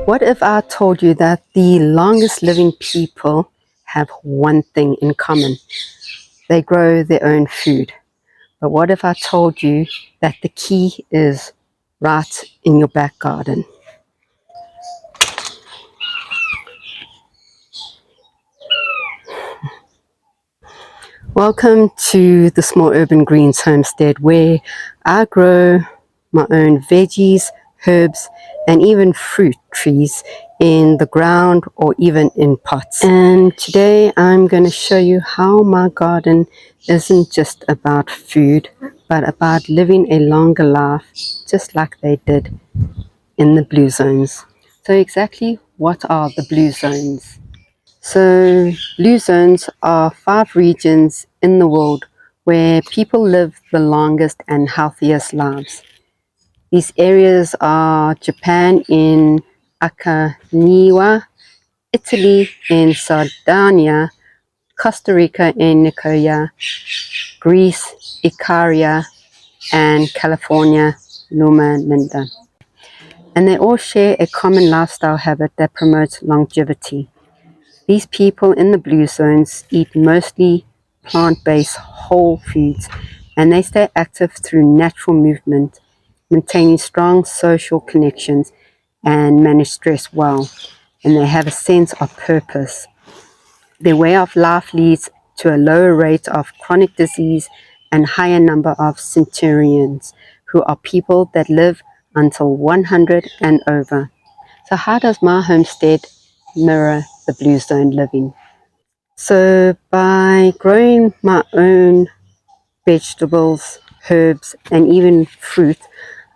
What if I told you that the longest living people have one thing in common? They grow their own food. But what if I told you that the key is right in your back garden? Welcome to the Small Urban Greens Homestead, where I grow my own veggies, herbs, and even fruit trees in the ground or even in pots. And today I'm going to show you how my garden isn't just about food, but about living a longer life, just like they did in the blue zones. So exactly what are the blue zones? So blue zones are 5 regions in the world where people live the longest and healthiest lives. These areas are Japan in Okinawa, Italy in Sardinia, Costa Rica in Nicoya, Greece, Icaria, and California, Loma Linda. And they all share a common lifestyle habit that promotes longevity. These people in the blue zones eat mostly plant-based whole foods, and they stay active through natural movement, maintaining strong social connections and manage stress well, and they have a sense of purpose. Their way of life leads to a lower rate of chronic disease and higher number of centurions, who are people that live until 100 and over. So how does my homestead mirror the blue zone living? So by growing my own vegetables, herbs, and even fruit,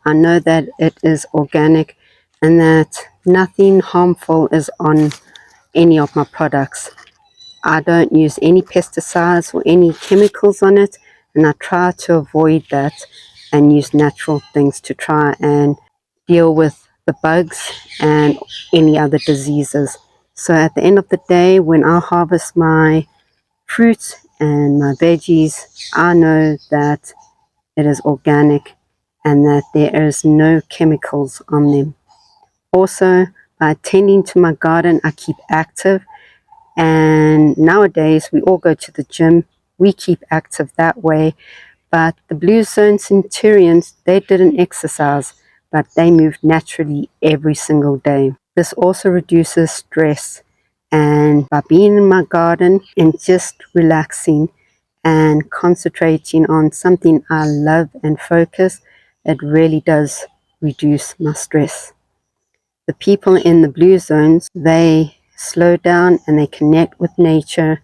I know that it is organic and that nothing harmful is on any of my products. I don't use any pesticides or any chemicals on it, and I try to avoid that and use natural things to try and deal with the bugs and any other diseases. So at the end of the day, when I harvest my fruits and my veggies, I know that it is organic and that there is no chemicals on them. Also, by tending to my garden, I keep active, and nowadays we all go to the gym. We keep active that way, but the blue zone centurions, they didn't exercise, but they moved naturally every single day. This also reduces stress, and by being in my garden and just relaxing and concentrating on something I love and focus, it really does reduce my stress. The people in the blue zones, they slow down and they connect with nature.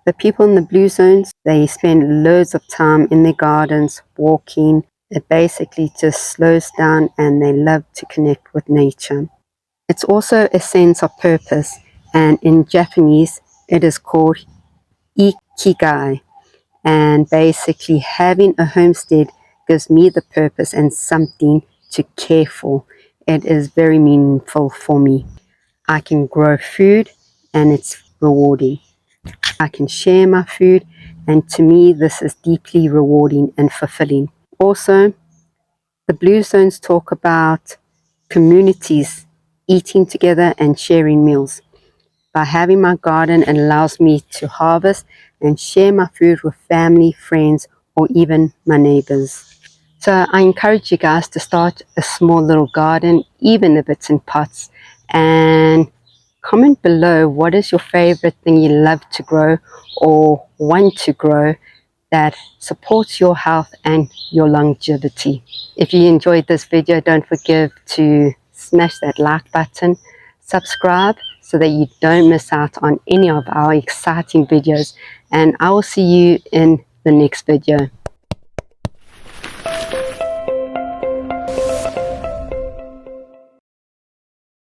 The people in the blue zones, they spend loads of time in their gardens walking. It basically just slows down and they love to connect with nature. It's also a sense of purpose, and in Japanese it is called ikigai. And basically having a homestead gives me the purpose and something to care for. It is very meaningful for me. I can grow food and it's rewarding. I can share my food, and to me this is deeply rewarding and fulfilling. Also, the blue zones talk about communities eating together and sharing meals. By having my garden, it allows me to harvest and share my food with family, friends, or even my neighbors. So I encourage you guys to start a small little garden, even if it's in pots, and comment below what is your favorite thing you love to grow or want to grow that supports your health and your longevity. If you enjoyed this video, don't forget to smash that like button, subscribe so that you don't miss out on any of our exciting videos, and I will see you in the next video.